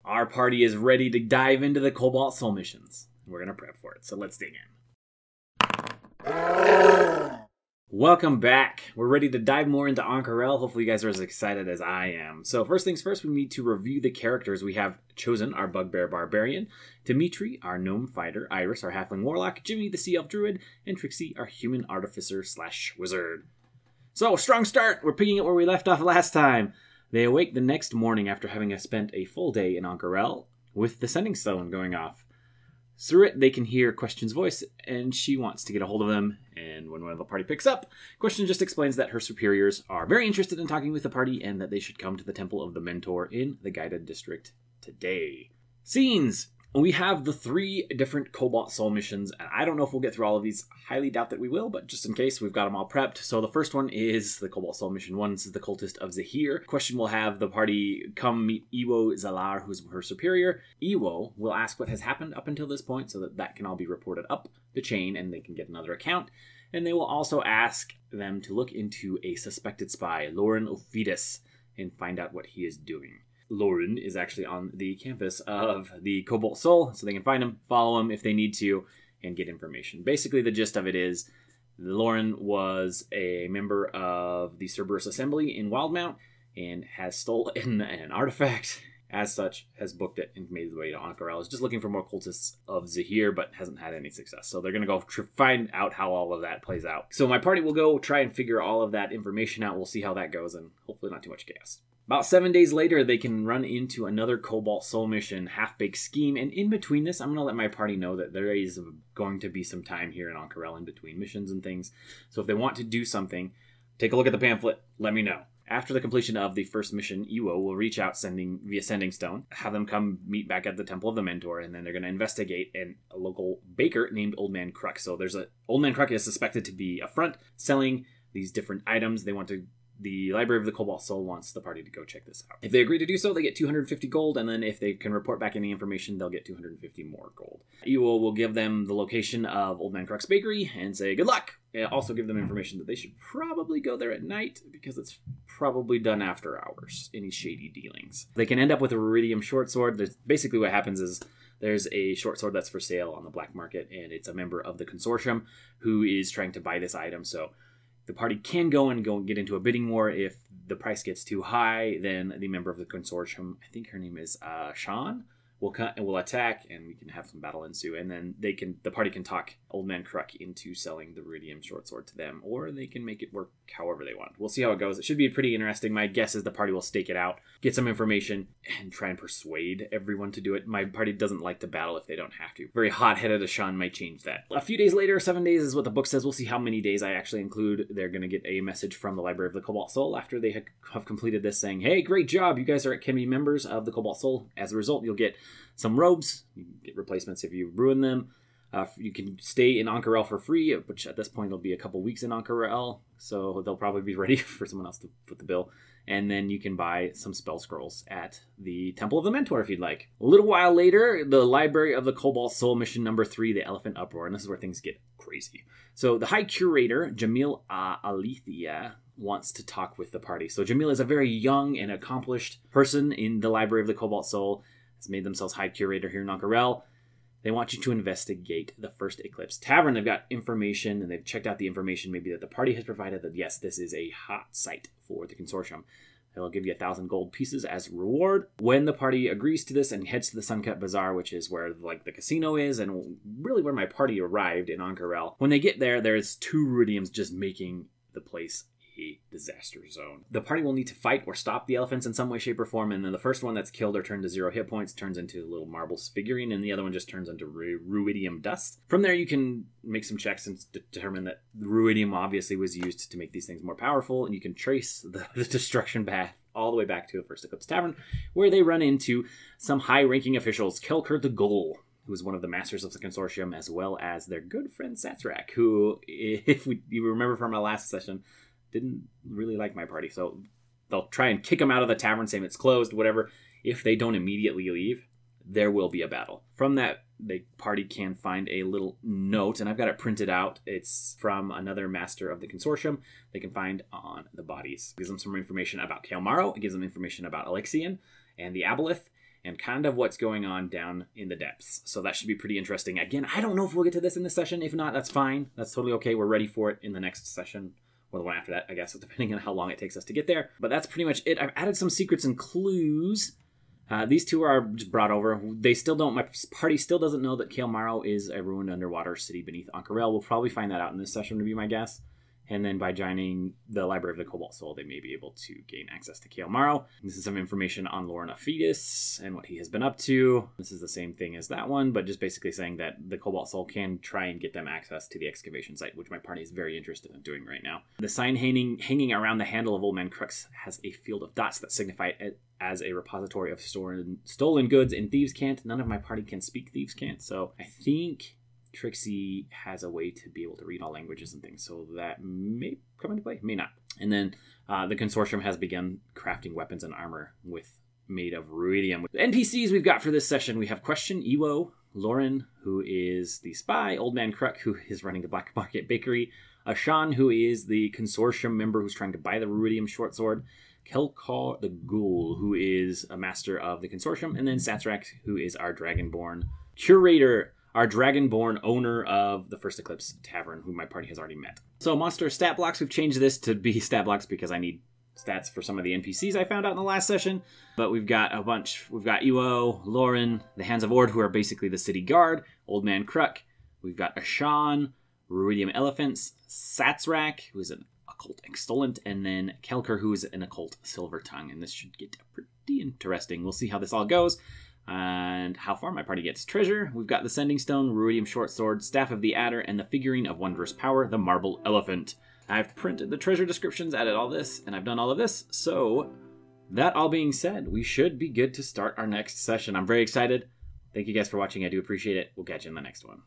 Our party is ready to dive into the Cobalt Soul missions. We're going to prep for it, so let's dig in. Welcome back. We're ready to dive more into ank'harel. Hopefully you guys are as excited as I am. So first things first, we need to review the characters. We have Chosen, our Bugbear Barbarian, Dimitri, our Gnome Fighter, Iris, our Halfling Warlock, Jimmy, the Sea Elf Druid, and Trixie, our Human Artificer / Wizard. So, strong start! We're picking up where we left off last time. They awake the next morning after having spent a full day in ank'harel with the sending stone going off. Through it, they can hear Question's voice, and she wants to get a hold of them. And when one of the party picks up, Question just explains that her superiors are very interested in talking with the party and that they should come to the Temple of the Mentor in the Guided District today. Scenes! We have the 3 different Cobalt Soul missions, and I don't know if we'll get through all of these. Highly doubt that we will, but just in case, we've got them all prepped. So the first one is the Cobalt Soul mission 1. This is the Cultist of Zehir. Question will have the party come meet Iwo Zalar, who's her superior. Iwo will ask what has happened up until this point so that that can all be reported up the chain and they can get another account. And they will also ask them to look into a suspected spy, Lauren Ophidas, and find out what he is doing. Lauren is actually on the campus of the Cobalt Soul, so they can find him, follow him if they need to, and get information. Basically, the gist of it is Lauren was a member of the Cerberus Assembly in Wildmount and has stolen an artifact. As such, has booked it and made his way to ank'harel. Is just looking for more Cultists of Zehir, but hasn't had any success. So they're going to go find out how all of that plays out. So my party will go try and figure all of that information out. We'll see how that goes, and hopefully not too much chaos. About 7 days later, they can run into another Cobalt Soul mission, Half-Baked Scheme, and in between this, I'm going to let my party know that there is going to be some time here in ank'harel in between missions and things. So if they want to do something, take a look at the pamphlet, let me know. After the completion of the first mission, Iwo will reach out via Sending Stone, have them come meet back at the Temple of the Mentor, and then they're going to investigate a local baker named Old Man Cruck. So Old Man Cruck is suspected to be a front selling these different items. The Library of the Cobalt Soul wants the party to go check this out. If they agree to do so, they get 250 gold, and then if they can report back any information, they'll get 250 more gold. Iwo will give them the location of Old Man Cruck's bakery and say good luck. Also give them information that they should probably go there at night because it's probably done after hours, any shady dealings. They can end up with a Ruidium short sword. Basically what happens is there's a short sword that's for sale on the black market, and it's a member of the consortium who is trying to buy this item. So the party can go and get into a bidding war. If the price gets too high, then the member of the consortium, I think her name is Sean, will attack, and we can have some battle ensue. And then the party can talk Old Man Cruck into selling the Ruidium short sword to them, or they can make it work however they want. We'll see how it goes. It should be pretty interesting. My guess is the party will stake it out, get some information, and try and persuade everyone to do it. My party doesn't like to battle if they don't have to. Very hot-headed Ashan might change that. A few days later, 7 days is what the book says. We'll see how many days I actually include. They're going to get a message from the Library of the Cobalt Soul after they have completed this saying, hey, great job. You guys can be members of the Cobalt Soul. As a result, you'll get some robes. You can get replacements if you ruin them. You can stay in ank'harel for free, which at this point will be a couple weeks in ank'harel, so they'll probably be ready for someone else to put the bill. And then you can buy some spell scrolls at the Temple of the Mentor if you'd like. A little while later, the Library of the Cobalt Soul mission number 3, the Elephant Uproar, and this is where things get crazy. So the High Curator, Jamil Alethea, wants to talk with the party. So Jamil is a very young and accomplished person in the Library of the Cobalt Soul, has made themselves High Curator here in ank'harel. They want you to investigate the First Eclipse Tavern. They've got information, and they've checked out the information maybe that the party has provided that, yes, this is a hot site for the consortium. They'll give you 1,000 gold pieces as reward. When the party agrees to this and heads to the Suncut Bazaar, which is where the casino is and really where my party arrived in ank'harel, when they get there, there's 2 Ruidiums just making the place a disaster zone. The party will need to fight or stop the elephants in some way, shape, or form, and then the first one that's killed or turned to 0 hit points turns into a little marble figurine, and the other one just turns into Ruidium dust. From there, you can make some checks and determine that the Ruidium obviously was used to make these things more powerful, and you can trace the destruction path all the way back to the First Eclipse Tavern, where they run into some high-ranking officials, Kelker the Ghoul, who is one of the masters of the consortium, as well as their good friend Satsrak, who, if you remember from our last session, didn't really like my party. So they'll try and kick them out of the tavern, saying it's closed, whatever. If they don't immediately leave, there will be a battle. From that, the party can find a little note, and I've got it printed out. It's from another master of the consortium. They can find on the bodies. It gives them some information about Kael'Maro. It gives them information about Alexian and the Aboleth. and kind of what's going on down in the depths. So that should be pretty interesting. Again, I don't know if we'll get to this in this session. If not, that's fine. That's totally okay. We're ready for it in the next session. Or the one after that, I guess, depending on how long it takes us to get there. But that's pretty much it. I've added some secrets and clues. These two are just brought over. They still don't, my party still doesn't know that Kael Morrow is a ruined underwater city beneath ank'harel. We'll probably find that out in this session, would be my guess. And then by joining the Library of the Cobalt Soul, they may be able to gain access to Kael Morrow. This is some information on Lauren Aphetis and what he has been up to. This is the same thing as that one, but just basically saying that the Cobalt Soul can try and get them access to the excavation site, which my party is very interested in doing right now. The sign hanging around the handle of Old Man Crux has a field of dots that signify it as a repository of stolen goods in Thieves' Cant. None of my party can speak Thieves' Cant, so I think Trixie has a way to be able to read all languages and things, so that may come into play, may not. And then the consortium has begun crafting weapons and armor made of ruidium. The NPCs we've got for this session, we have Question, Ewo, Lauren, who is the spy, Old Man Kruk, who is running the Black Market Bakery, Ashan, who is the consortium member who's trying to buy the ruidium short sword, Kelkar the Ghoul, who is a master of the consortium, and then Satsrak, who is our Dragonborn curator, our Dragonborn owner of the First Eclipse Tavern, who my party has already met. So monster stat blocks, we've changed this to be stat blocks because I need stats for some of the NPCs I found out in the last session. But we've got a bunch. We've got Ewo, Lauren, the Hands of Ord, who are basically the city guard, Old Man Kruk. We've got Ashan, Ruidium Elephants, Satsrak, who is an occult extollant, and then Kelkar, who is an occult silver tongue. And this should get pretty interesting. We'll see how this all goes. And how far my party gets. Treasure, we've got the Sending Stone, Ruidium Short Sword, Staff of the Adder, and the Figurine of Wondrous Power, the Marble Elephant. I've printed the treasure descriptions, added all this, and I've done all of this. So, that all being said, we should be good to start our next session. I'm very excited. Thank you guys for watching. I do appreciate it. We'll catch you in the next one.